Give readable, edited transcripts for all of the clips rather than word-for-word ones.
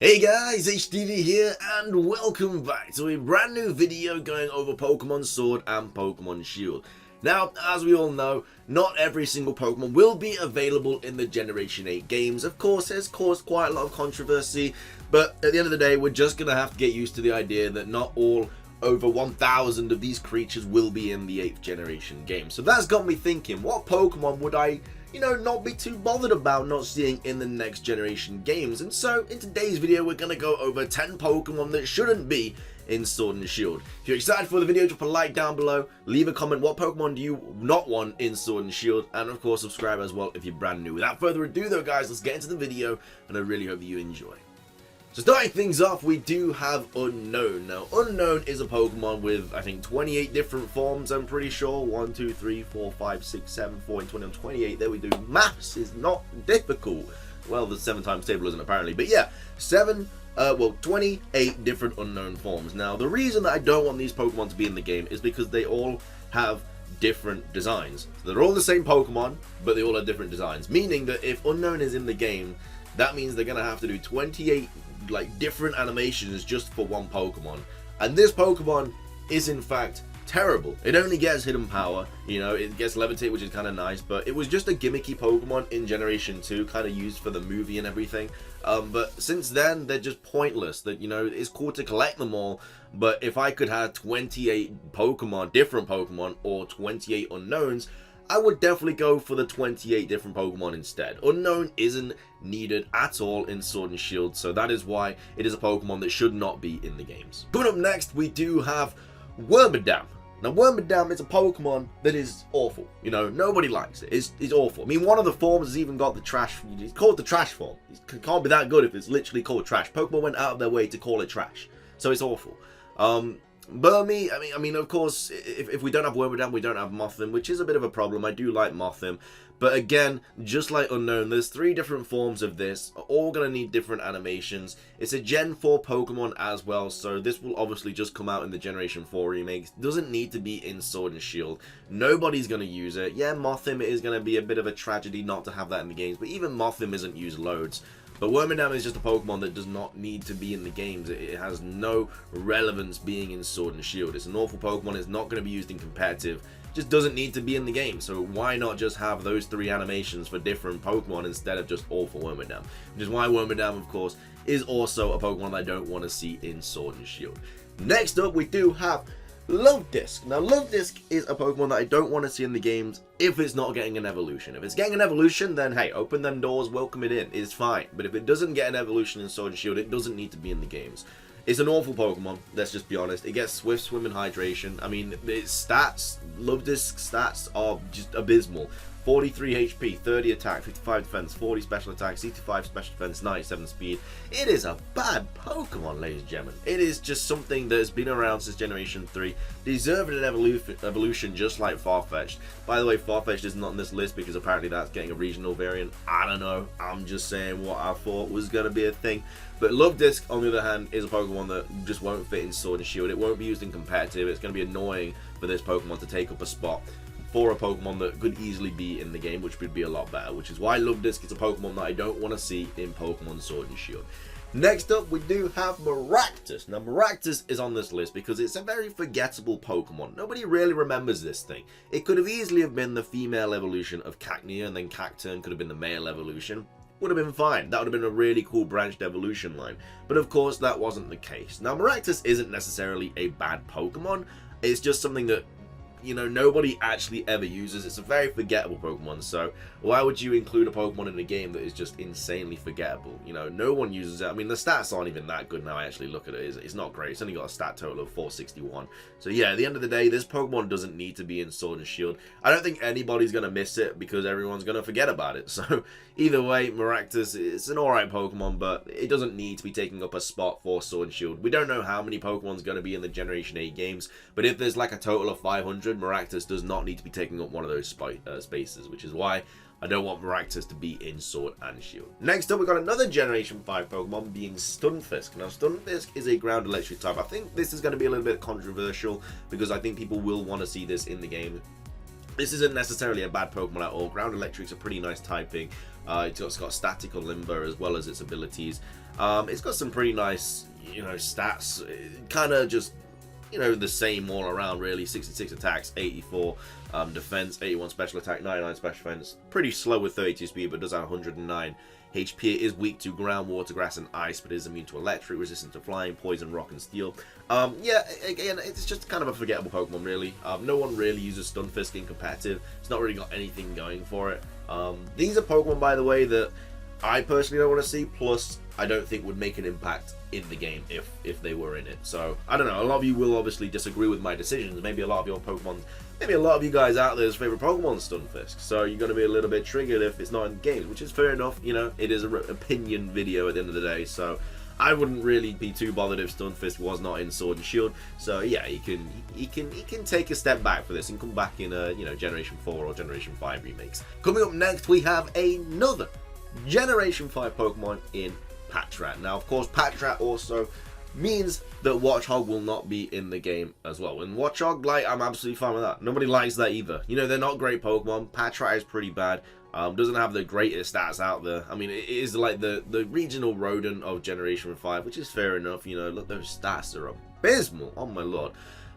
Hey guys, HDvee here, and welcome back to a brand new video going over Pokemon Sword and Pokemon Shield. Now, as we all know, not every single Pokemon will be available in the Generation 8 games. Of course, it's caused quite a lot of controversy, but at the end of the day, we're just going to have to get used to the idea that not all over 1,000 of these creatures will be in the 8th generation game. So that's got me thinking, what Pokemon would I not be too bothered about not seeing in the next generation games? And so in today's video, we're going to go over 10 Pokemon that shouldn't be in Sword and Shield. If you're excited for the video, drop a like down below, leave a comment, what Pokemon do you not want in Sword and Shield, and of course subscribe as well if you're brand new. Without further ado though guys, let's get into the video, and I really hope that you enjoy. So starting things off, we do have Unknown. Now, Unknown is a Pokemon with, I think, 28 different forms, I'm pretty sure. 1, 2, 3, 4, 5, 6, 7, 4, and 20 and 28. There we do. Maths is not difficult. Well, the 7 times table isn't apparently. But yeah, 28 different Unknown forms. Now, the reason that I don't want these Pokemon to be in the game is because they all have different designs. So they're all the same Pokemon, but they all have different designs. Meaning that if Unknown is in the game, that means they're going to have to do 28 different animations just for one Pokemon, and this Pokemon is in fact terrible. It only gets hidden power, it gets levitate, which is kind of nice, but it was just a gimmicky Pokemon in Generation 2, kind of used for the movie and everything, but since then they're just pointless. That it's cool to collect them all, but if I could have 28 Pokemon, different Pokemon, or 28 Unknowns, I would definitely go for the 28 different Pokemon instead. Unknown isn't needed at all in Sword and Shield, so that is why it is a Pokemon that should not be in the games. Coming up next, we do have Wormandam. Now, Wormandam is a Pokemon that is awful. Nobody likes it. It's awful. I mean, one of the forms has even got the trash. It's called the trash form. It can't be that good if it's literally called trash. Pokemon went out of their way to call it trash, so it's awful. Burmy, I mean, of course, if we don't have Wormandam, we don't have Mothim, which is a bit of a problem. I do like Mothim, but again, just like Unknown, there's 3 different forms of this, all going to need different animations. It's a Gen 4 Pokemon as well, so this will obviously just come out in the Generation 4 remakes. Doesn't need to be in Sword and Shield. Nobody's going to use it. Yeah, Mothim is going to be a bit of a tragedy not to have that in the games, but even Mothim isn't used loads. But Wormandam is just a Pokemon that does not need to be in the games. It has no relevance being in Sword and Shield. It's an awful Pokemon. It's not going to be used in competitive. It just doesn't need to be in the game. So why not just have those 3 animations for different Pokemon instead of just awful Wormandam? Which is why Wormandam, of course, is also a Pokemon that I don't want to see in Sword and Shield. Next up, we do have Luvdisc. Now, Luvdisc is a Pokemon that I don't want to see in the games if it's not getting an evolution. If it's getting an evolution, then hey, open them doors, welcome it in. It's fine. But if it doesn't get an evolution in Sword and Shield, it doesn't need to be in the games. It's an awful Pokemon, let's just be honest. It gets Swift, Swim, and Hydration. I mean, its stats, Luvdisc stats are just abysmal. 43 HP, 30 attack, 55 defense, 40 special attack, 65 special defense, 97 speed. It is a bad Pokemon, ladies and gentlemen. It is just something that has been around since Generation 3, deserving an evolution just like Farfetch'd. By the way, Farfetch'd is not on this list because apparently that's getting a regional variant. I don't know. I'm just saying what I thought was going to be a thing. But Luvdisc, on the other hand, is a Pokemon that just won't fit in Sword and Shield. It won't be used in competitive. It's going to be annoying for this Pokemon to take up a spot for a Pokemon that could easily be in the game, which would be a lot better, which is why Luvdisc is a Pokemon that I don't want to see in Pokemon Sword and Shield. Next up, we do have Miractus. Now, Miractus is on this list because it's a very forgettable Pokemon. Nobody really remembers this thing. It could have easily have been the female evolution of Cacnea, and then Cacturn could have been the male evolution. Would have been fine. That would have been a really cool branched evolution line. But of course, that wasn't the case. Now, Miractus isn't necessarily a bad Pokemon. It's just something that nobody actually ever uses. It's a very forgettable Pokemon, so why would you include a Pokemon in a game that is just insanely forgettable? No one uses it. I mean, the stats aren't even that good now I actually look at it. It's not great. It's only got a stat total of 461. So yeah, at the end of the day, this Pokemon doesn't need to be in Sword and Shield. I don't think anybody's going to miss it because everyone's going to forget about it. So either way, Miractus is an alright Pokemon, but it doesn't need to be taking up a spot for Sword and Shield. We don't know how many Pokemon's going to be in the Generation 8 games, but if there's like a total of 500, Miractus does not need to be taking up one of those spaces, which is why I don't want Miractus to be in Sword and Shield. Next up, we've got another Generation 5 Pokemon being Stunfisk. Now, Stunfisk is a ground electric type. I think this is going to be a little bit controversial because I think people will want to see this in the game. This isn't necessarily a bad Pokemon at all. Ground Electric's a pretty nice typing. It's got Statical Limber as well as its abilities. It's got some pretty nice, stats. Kind of just, the same all around really. 66 attacks, 84 defense, 81 special attack, 99 special defense. Pretty slow with 32 speed, but does have 109 HP. It is weak to ground, water, grass, and ice, but is immune to electric, resistant to flying, poison, rock, and steel. Yeah, again, it's just kind of a forgettable Pokemon, really. No one really uses Stunfisk in competitive. It's not really got anything going for it. These are Pokemon, by the way, that I personally don't want to see, plus I don't think would make an impact in the game if they were in it. So, I don't know, a lot of you will obviously disagree with my decisions. Maybe a lot of your Pokemon, maybe a lot of you guys out there's favourite Pokemon Stunfisk. So you're going to be a little bit triggered if it's not in the game, which is fair enough. It is an opinion video at the end of the day, so I wouldn't really be too bothered if Stunfisk was not in Sword and Shield. So yeah, he can take a step back for this and come back in Generation 4 or Generation 5 remakes. Coming up next, we have another Generation 5 Pokemon in Patrat. Now, of course, Patrat also means that Watchog will not be in the game as well. And Watchog, I'm absolutely fine with that. Nobody likes that either. They're not great Pokemon. Patrat is pretty bad. Doesn't have the greatest stats out there. I mean, it is like the regional rodent of Generation 5, which is fair enough. Look, those stats are abysmal. Oh my lord.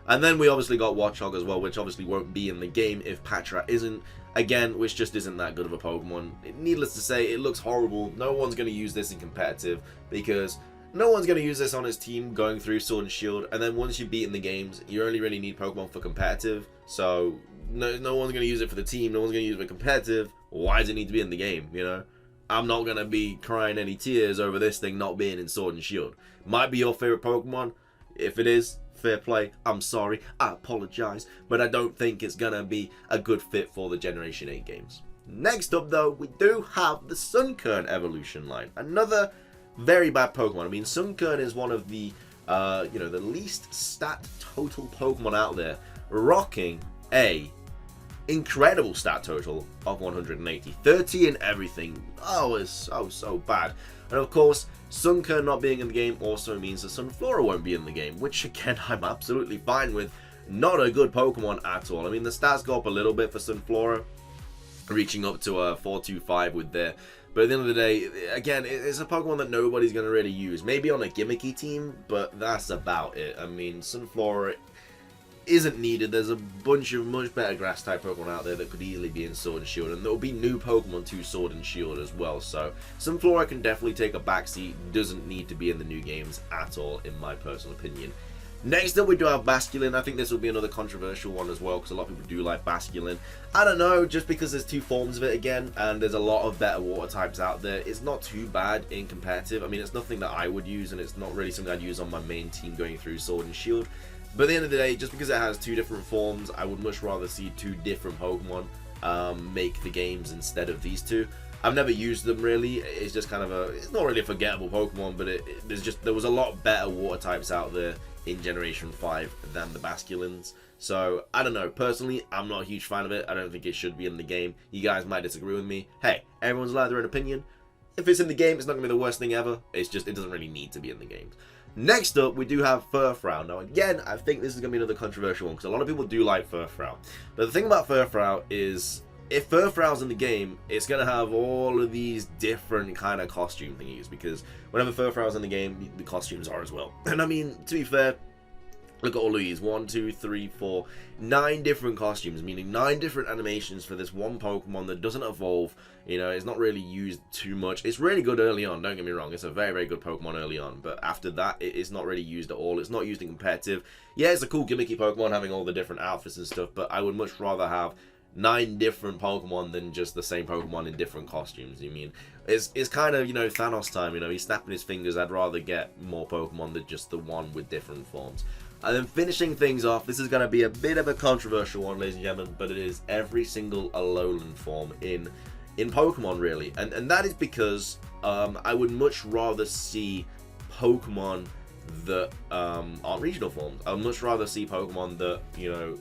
And then we obviously got Watchog as well, which obviously won't be in the game if Patrat isn't. Again, which just isn't that good of a Pokemon. Needless to say, it looks horrible. No one's going to use this in competitive because no one's going to use this on his team going through Sword and Shield. And then once you've beaten the games, you only really need Pokemon for competitive. So no one's going to use it for the team. No one's going to use it for competitive. Why does it need to be in the game, I'm not going to be crying any tears over this thing not being in Sword and Shield. Might be your favorite Pokemon. If it is, fair play. I'm sorry. I apologize. But I don't think it's going to be a good fit for the Generation 8 games. Next up, though, we do have the Sunkern evolution line. Another very bad Pokemon. I mean, Sunkern is one of the, the least stat total Pokemon out there, rocking a incredible stat total of 180. 30 in everything. Oh, it's so bad. And of course, Sunkern not being in the game also means that Sunflora won't be in the game, which again, I'm absolutely fine with. Not a good Pokemon at all. I mean, the stats go up a little bit for Sunflora, reaching up to a 425 with there. But at the end of the day, again, it's a Pokemon that nobody's going to really use. Maybe on a gimmicky team, but that's about it. I mean, Sunflora isn't needed. There's a bunch of much better grass type Pokemon out there that could easily be in Sword and Shield, and there will be new Pokemon to Sword and Shield as well. So Sunflora can definitely take a backseat. Doesn't need to be in the new games at all, in my personal opinion. Next up, we do have Basculin. I think this will be another controversial one as well, because a lot of people do like Basculin. I don't know, just because there's two forms of it again, and there's a lot of better water types out there. It's not too bad in competitive. I mean, it's nothing that I would use, and it's not really something I'd use on my main team going through Sword and Shield. But at the end of the day, just because it has two different forms, I would much rather see two different Pokemon make the games instead of these two. I've never used them really. It's just kind of it's not really a forgettable Pokemon, but there was a lot better water types out there in Generation 5 than the Basculins. So, I don't know. Personally, I'm not a huge fan of it. I don't think it should be in the game. You guys might disagree with me. Hey, everyone's allowed their own opinion. If it's in the game, it's not going to be the worst thing ever. It's just, it doesn't really need to be in the games. Next up, we do have Furfrow. Now, again, I think this is going to be another controversial one, because a lot of people do like Furfrow. But the thing about Furfrow is, if Furfrow's in the game, it's going to have all of these different kind of costume thingies, because whenever Furfrow's in the game, the costumes are as well. And I mean, to be fair, look at all of these. 1, 2, 3, 4, 9 different costumes, meaning 9 different animations for this one Pokemon that doesn't evolve. It's not really used too much. It's really good early on, don't get me wrong. It's a very, very good Pokemon early on. But after that, it's not really used at all. It's not used in competitive. Yeah, it's a cool gimmicky Pokemon having all the different outfits and stuff, but I would much rather have 9 different Pokemon than just the same Pokemon in different costumes. I mean, it's kind of, Thanos time. He's snapping his fingers. I'd rather get more Pokemon than just the one with different forms. And then finishing things off, this is going to be a bit of a controversial one, ladies and gentlemen, but it is every single Alolan form in Pokemon, really. And that is because I would much rather see Pokemon that aren't regional forms. I would much rather see Pokemon that,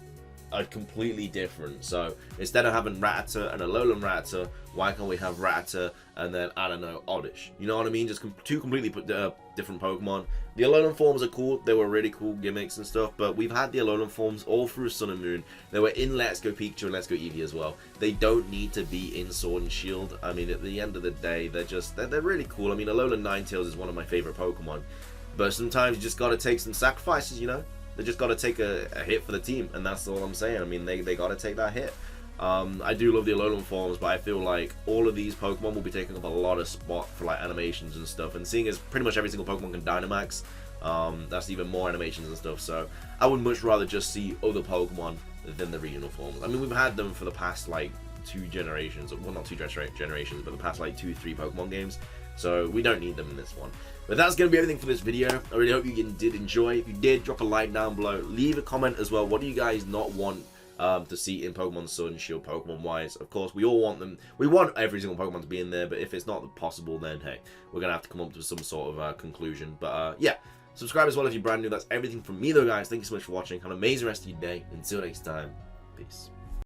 are completely different. So instead of having Rattata and Alolan Rattata, why can't we have Rattata and then, I don't know, Oddish? You know what I mean? Just two completely different Pokemon. The Alolan forms are cool. They were really cool gimmicks and stuff, but we've had the Alolan forms all through Sun and Moon. They were in Let's Go Pikachu and Let's Go Eevee as well. They don't need to be in Sword and Shield. I mean, at the end of the day, they're really cool. I mean, Alolan Ninetales is one of my favorite Pokemon, but sometimes you just gotta take some sacrifices, you know? They just gotta take a hit for the team, and that's all I'm saying. I mean, they gotta take that hit. I do love the Alolan forms, but I feel like all of these Pokemon will be taking up a lot of spot for like animations and stuff, and seeing as pretty much every single Pokemon can Dynamax, that's even more animations and stuff, so I would much rather just see other Pokemon than the regional forms. I mean, we've had them for the past like 2 generations, well not 2 generations, but the past like 2-3 Pokemon games, so we don't need them in this one. But that's going to be everything for this video. I really hope you did enjoy. If you did, drop a like down below, leave a comment as well. What do you guys not want to see in Pokemon Sun and Shield Pokemon wise? Of course, we all want them. We want every single Pokemon to be in there, but if it's not possible, then hey, we're gonna have to come up with some sort of conclusion. But yeah, subscribe as well if you're brand new. That's everything from me though, guys. Thank you so much for watching. Have an amazing rest of your day. Until next time, peace.